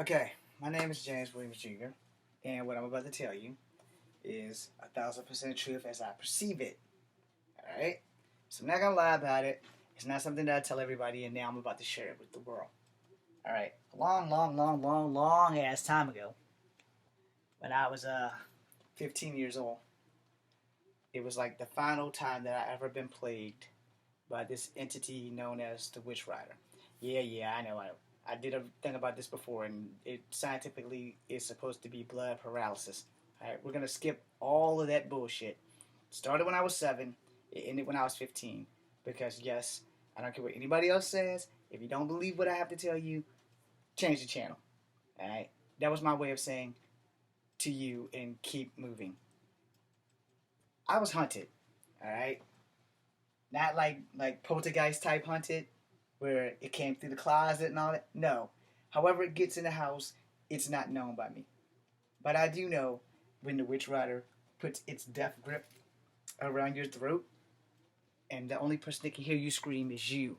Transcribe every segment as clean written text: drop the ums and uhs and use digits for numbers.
Okay, my name is James Williams Jr., and what I'm about to tell you is 1,000% truth as I perceive it. Alright? So I'm not gonna lie about it. It's not something that I tell everybody, and now I'm about to share it with the world. Alright, a long ass time ago, when I was 15 years old, it was like the final time that I ever been plagued by this entity known as the Witch Rider. Yeah, I know. I did a thing about this before, and it scientifically is supposed to be blood paralysis. All right, we're gonna skip all of that bullshit. It started when I was 7. It ended when I was 15. Because yes, I don't care what anybody else says. If you don't believe what I have to tell you, change the channel. All right, that was my way of saying to you and keep moving. I was hunted. All right, not like poltergeist type hunted, where it came through the closet and all that. No. However it gets in the house, it's not known by me. But I do know when the Witch Rider puts its death grip around your throat, and the only person that can hear you scream is you.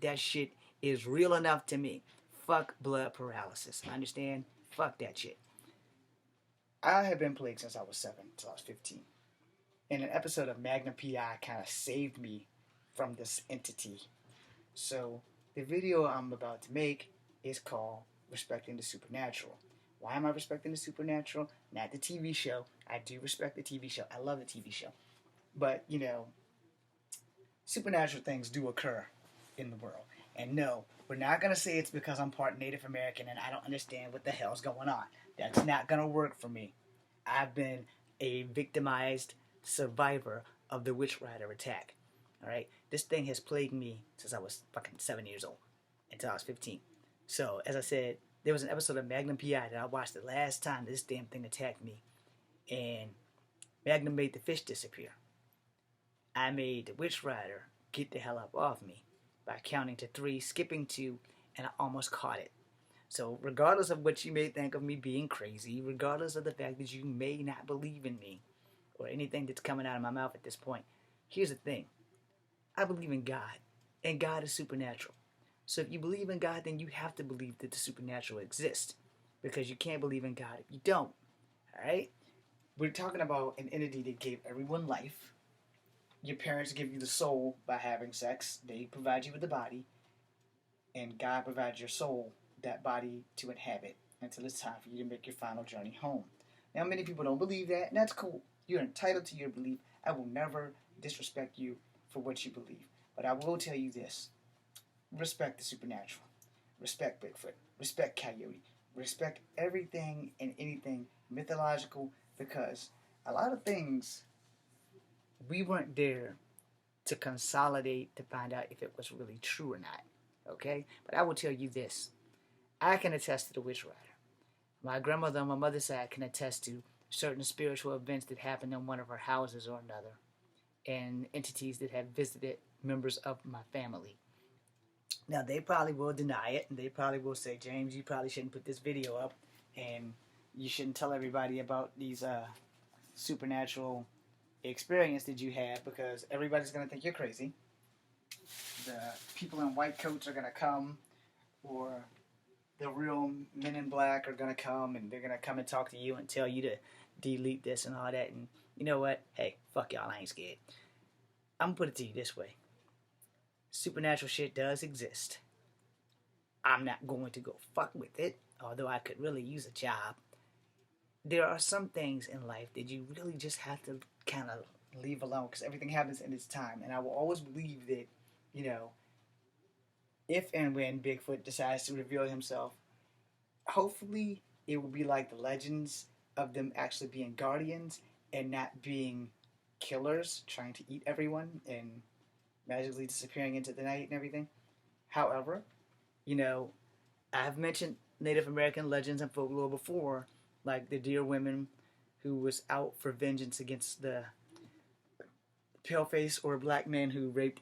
That shit is real enough to me. Fuck blood paralysis. Understand? Fuck that shit. I have been plagued since I was 7 until I was 15. And an episode of Magnum PI kind of saved me from this entity. So the video I'm about to make is called Respecting the Supernatural. Why am I respecting the supernatural? Not the TV show. I do respect the TV show. I love the TV show. But, supernatural things do occur in the world. And no, we're not going to say it's because I'm part Native American and I don't understand what the hell's going on. That's not going to work for me. I've been a victimized survivor of the Witch Rider attack. All right, this thing has plagued me since I was fucking 7 years old until I was 15. So, as I said, there was an episode of Magnum PI that I watched the last time this damn thing attacked me, and Magnum made the fish disappear. I made the Witch Rider get the hell up off me by counting to 3, skipping 2, and I almost caught it. So, regardless of what you may think of me being crazy, regardless of the fact that you may not believe in me or anything that's coming out of my mouth at this point, here's the thing. I believe in God, and God is supernatural. So if you believe in God, then you have to believe that the supernatural exists, because you can't believe in God if you don't. All right? We're talking about an entity that gave everyone life. Your parents give you the soul by having sex. They provide you with the body, and God provides your soul, that body to inhabit until it's time for you to make your final journey home. Now, many people don't believe that, and that's cool. You're entitled to your belief. I will never disrespect you for what you believe. But I will tell you this. Respect the supernatural. Respect Bigfoot. Respect Coyote. Respect everything and anything mythological, because a lot of things we weren't there to consolidate to find out if it was really true or not. Okay? But I will tell you this. I can attest to the Witch Rider. My grandmother on my mother's side can attest to certain spiritual events that happened in one of her houses or another, and entities that have visited members of my family. Now, they probably will deny it, and they probably will say, James, you probably shouldn't put this video up, and you shouldn't tell everybody about these supernatural experience that you had, because everybody's going to think you're crazy. The people in white coats are going to come, or the real men in black are going to come, and they're going to come and talk to you and tell you to delete this and all that, and you know what? Hey, fuck y'all, I ain't scared. I'm going to put it to you this way. Supernatural shit does exist. I'm not going to go fuck with it, although I could really use a job. There are some things in life that you really just have to kind of leave alone, because everything happens in its time. And I will always believe that, if and when Bigfoot decides to reveal himself, hopefully it will be like the legends of them actually being guardians and not being killers trying to eat everyone and magically disappearing into the night and everything. However, I've mentioned Native American legends and folklore before, like the Deer women who was out for vengeance against the paleface or black men who raped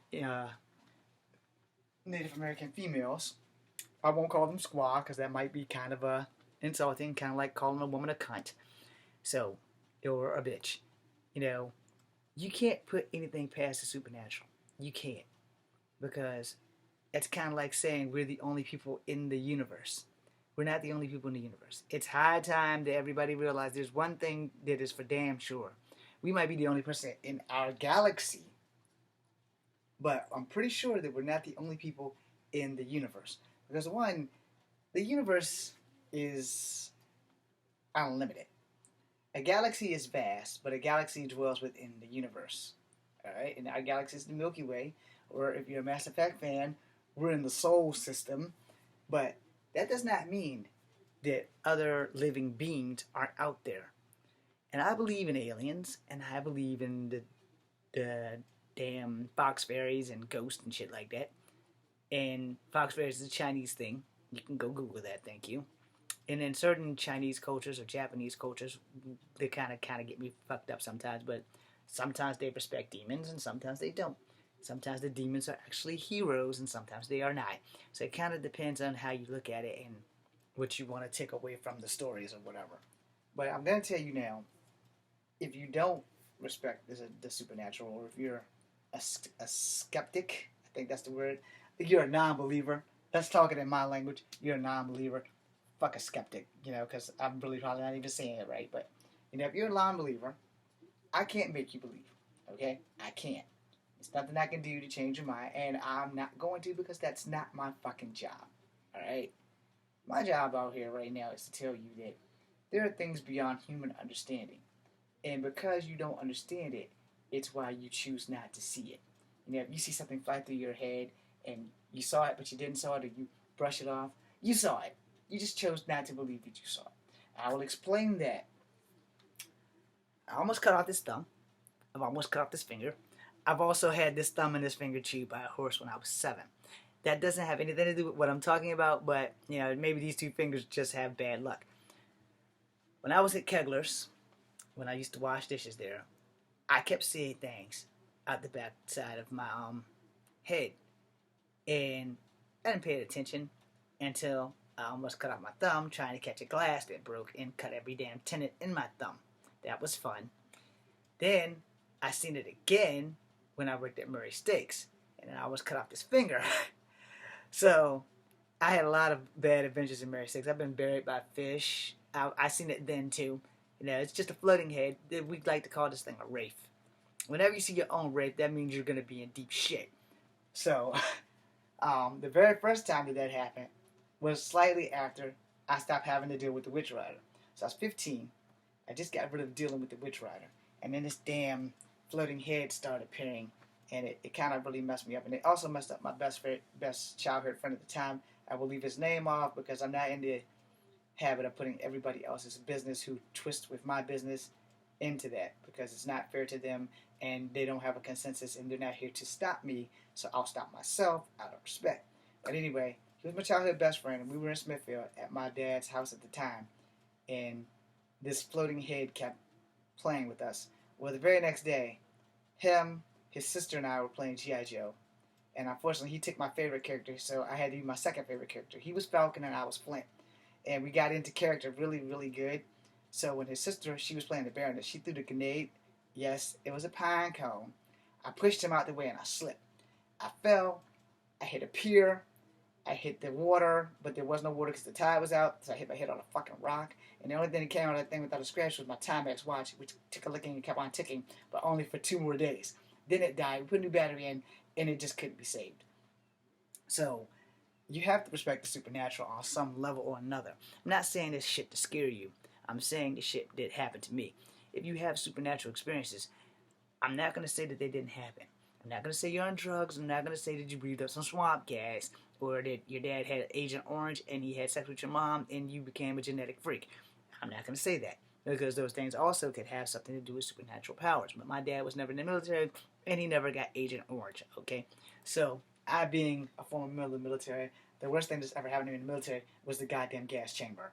Native American females. I won't call them squaw, because that might be kind of insulting, kind of like calling a woman a cunt. So, or a bitch. You can't put anything past the supernatural. You can't. Because it's kind of like saying we're the only people in the universe. we're not the only people in the universe. It's high time that everybody realize there's one thing that is for damn sure. We might be the only person in our galaxy, but I'm pretty sure that we're not the only people in the universe. Because one, the universe is unlimited. A galaxy is vast, but a galaxy dwells within the universe. All right, and our galaxy is the Milky Way, or if you're a Mass Effect fan, we're in the Sol system. But that does not mean that other living beings aren't out there. And I believe in aliens, and I believe in the damn fox fairies and ghosts and shit like that. And fox fairies is a Chinese thing. You can go Google that. Thank you. And in certain Chinese cultures or Japanese cultures, they kind of get me fucked up sometimes. But sometimes they respect demons, and sometimes they don't. Sometimes the demons are actually heroes, and sometimes they are not. So it kind of depends on how you look at it and what you want to take away from the stories or whatever. But I'm gonna tell you now, if you don't respect the supernatural, or if you're a skeptic, I think that's the word. If you're a non-believer, that's talking in my language. You're a non-believer. Fuck a skeptic, because I'm really probably not even saying it right. But if you're a non-believer, I can't make you believe. Okay, I can't. It's nothing I can do to change your mind, and I'm not going to, because that's not my fucking job. All right, my job out here right now is to tell you that there are things beyond human understanding, and because you don't understand it, it's why you choose not to see it. If you see something fly through your head and you saw it, but you didn't saw it, or you brush it off, you saw it. You just chose not to believe that you saw it. I will explain that. I almost cut off this thumb. I've almost cut off this finger. I've also had this thumb and this finger chewed by a horse when I was 7. That doesn't have anything to do with what I'm talking about, but maybe these 2 fingers just have bad luck. When I was at Kegler's, when I used to wash dishes there, I kept seeing things out the back side of my head, and I didn't pay attention until I almost cut off my thumb trying to catch a glass that broke and cut every damn tenet in my thumb. That was fun. Then I seen it again when I worked at Murray Steaks, and then I almost cut off this finger. So I had a lot of bad adventures in Murray Steaks. I've been buried by fish. I seen it then too. It's just a floating head. We like to call this thing a wraith. Whenever you see your own wraith, that means you're going to be in deep shit. So the very first time that happened was slightly after I stopped having to deal with the Witch Rider. So I was 15. I just got rid of dealing with the Witch Rider. And then this damn floating head started appearing. And it kind of really messed me up. And it also messed up my best childhood friend at the time. I will leave his name off because I'm not in the habit of putting everybody else's business who twists with my business into that. Because it's not fair to them. And they don't have a consensus. And they're not here to stop me. So I'll stop myself out of respect. But anyway, he was my childhood best friend. And we were in Smithfield at my dad's house at the time. And this floating head kept playing with us. Well, the very next day, him, his sister, and I were playing G.I. Joe. And unfortunately, he took my favorite character, so I had to be my second favorite character. He was Falcon, and I was Flint. And we got into character really, really good. So when his sister, she was playing the Baroness, she threw the grenade. Yes, it was a pine cone. I pushed him out the way, and I slipped. I fell. I hit a pier. I hit the water, but there was no water because the tide was out, so I hit my head on a fucking rock. And the only thing that came out of that thing without a scratch was my Timex watch, which took a licking and kept on ticking, but only for 2 more days. Then it died. We put a new battery in, and it just couldn't be saved. So you have to respect the supernatural on some level or another. I'm not saying this shit to scare you. I'm saying this shit did happen to me. If you have supernatural experiences, I'm not going to say that they didn't happen. I'm not going to say you're on drugs. I'm not going to say that you breathed up some swamp gas, or that your dad had Agent Orange and he had sex with your mom and you became a genetic freak. I'm not going to say that, because those things also could have something to do with supernatural powers. But my dad was never in the military, and he never got Agent Orange, okay? So, I being a former member of the military, the worst thing that's ever happened to me in the military was the goddamn gas chamber.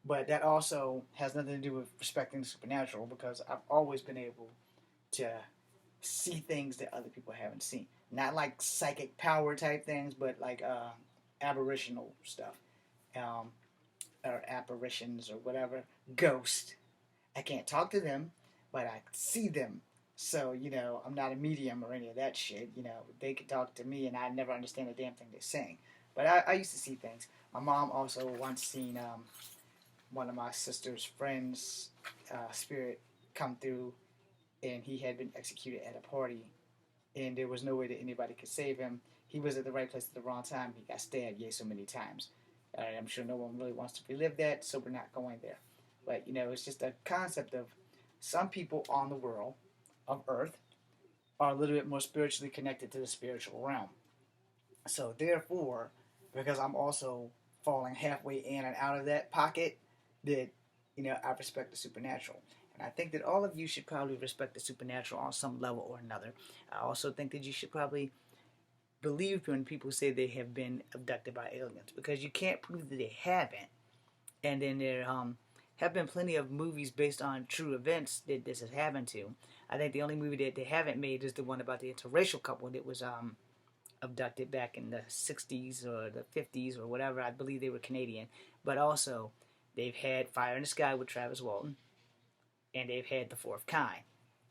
But that also has nothing to do with respecting the supernatural, because I've always been able to see things that other people haven't seen. Not like psychic power type things, but like apparitional stuff. Or apparitions or whatever. Ghost. I can't talk to them, but I see them. So, I'm not a medium or any of that shit. They could talk to me and I never understand a damn thing they're saying. But I used to see things. My mom also once seen one of my sister's friends' spirit come through, and he had been executed at a party, and there was no way that anybody could save him. He was at the right place at the wrong time. He got stabbed, yay, so many times. I'm sure no one really wants to relive that, so we're not going there. But, it's just a concept of some people on the world of Earth are a little bit more spiritually connected to the spiritual realm. So, therefore, because I'm also falling halfway in and out of that pocket, that, I respect the supernatural. And I think that all of you should probably respect the supernatural on some level or another. I also think that you should probably believe when people say they have been abducted by aliens, because you can't prove that they haven't. And then there have been plenty of movies based on true events that this has happened to. I think the only movie that they haven't made is the one about the interracial couple that was abducted back in the 60s or the 50s or whatever. I believe they were Canadian. But also, they've had Fire in the Sky with Travis Walton, and they've had The Fourth Kind.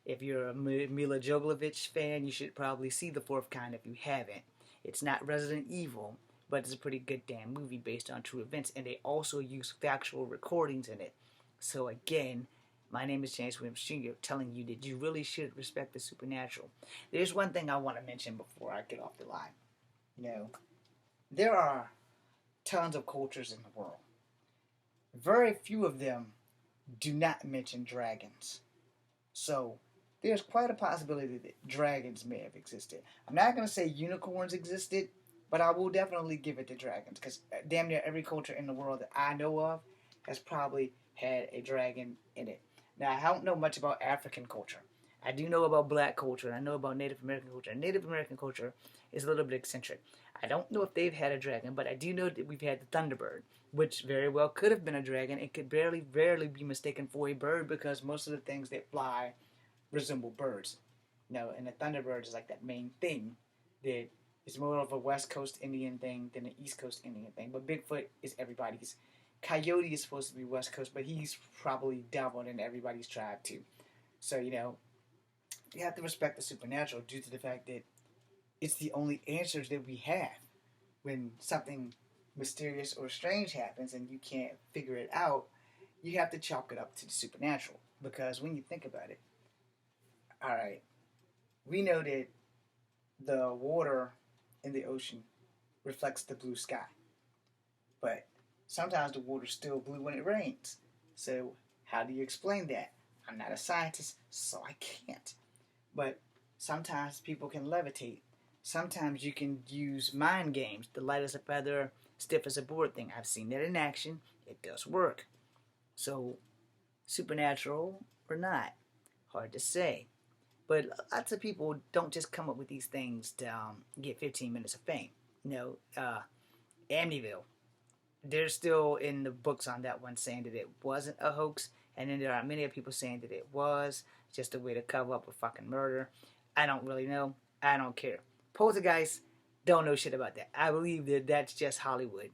If you're a Mila Jovovich fan, you should probably see The Fourth Kind if you haven't. It's not Resident Evil, but it's a pretty good damn movie based on true events, and they also use factual recordings in it. So again, my name is James Williams Jr. telling you that you really should respect the supernatural. There's one thing I want to mention before I get off the line. There are tons of cultures in the world. Very few of them do not mention dragons. So there's quite a possibility that dragons may have existed. I'm not going to say unicorns existed, but I will definitely give it to dragons, because damn near every culture in the world that I know of has probably had a dragon in it. Now, I don't know much about African culture. I do know about black culture, and I know about Native American culture. And Native American culture is a little bit eccentric. I don't know if they've had a dragon, but I do know that we've had the Thunderbird, which very well could have been a dragon. It could barely be mistaken for a bird, because most of the things that fly resemble birds. And the Thunderbird is like that main thing that is more of a West Coast Indian thing than an East Coast Indian thing. But Bigfoot is everybody's. Coyote is supposed to be West Coast, but he's probably dabbled in everybody's tribe too. So, you have to respect the supernatural due to the fact that it's the only answers that we have. When something mysterious or strange happens and you can't figure it out, you have to chalk it up to the supernatural. Because when you think about it, alright, we know that the water in the ocean reflects the blue sky. But sometimes the water's still blue when it rains. So how do you explain that? I'm not a scientist, so I can't. But sometimes people can levitate. Sometimes you can use mind games, the light as a feather, stiff as a board thing. I've seen that in action. It does work. So, supernatural or not, hard to say. But lots of people don't just come up with these things to get 15 minutes of fame. Amityville. They're still in the books on that one saying that it wasn't a hoax. And then there are many people saying that it was just a way to cover up a fucking murder. I don't really know. I don't care. Poltergeist, don't know shit about that. I believe that that's just Hollywood.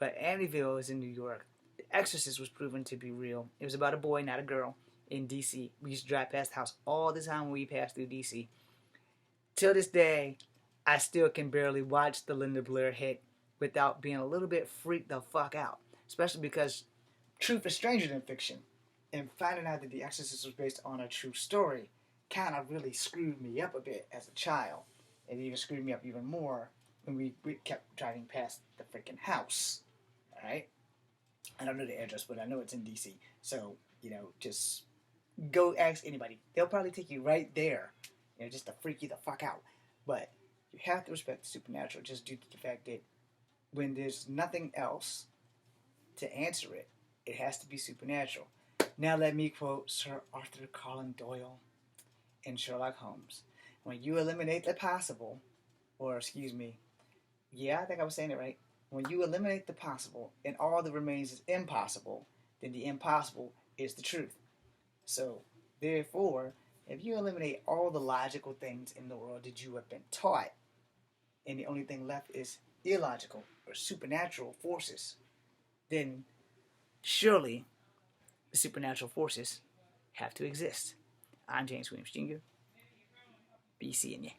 But Amityville is in New York. The Exorcist was proven to be real. It was about a boy, not a girl, in D.C. We used to drive past the house all the time when we passed through D.C. Till this day, I still can barely watch the Linda Blair hit without being a little bit freaked the fuck out. Especially because truth is stranger than fiction. And finding out that The Exorcist was based on a true story kind of really screwed me up a bit as a child. It even screwed me up even more when we kept driving past the freaking house. Alright? I don't know the address, but I know it's in D.C. So, just go ask anybody. They'll probably take you right there, just to freak you the fuck out. But you have to respect the supernatural just due to the fact that when there's nothing else to answer it, it has to be supernatural. Now let me quote Sir Arthur Conan Doyle in Sherlock Holmes. When you eliminate the possible, I think I was saying it right. When you eliminate the possible and all that remains is impossible, then the impossible is the truth. So, therefore, if you eliminate all the logical things in the world that you have been taught, and the only thing left is illogical or supernatural forces, then surely the supernatural forces have to exist. I'm James Williams Jr. Be seeing you.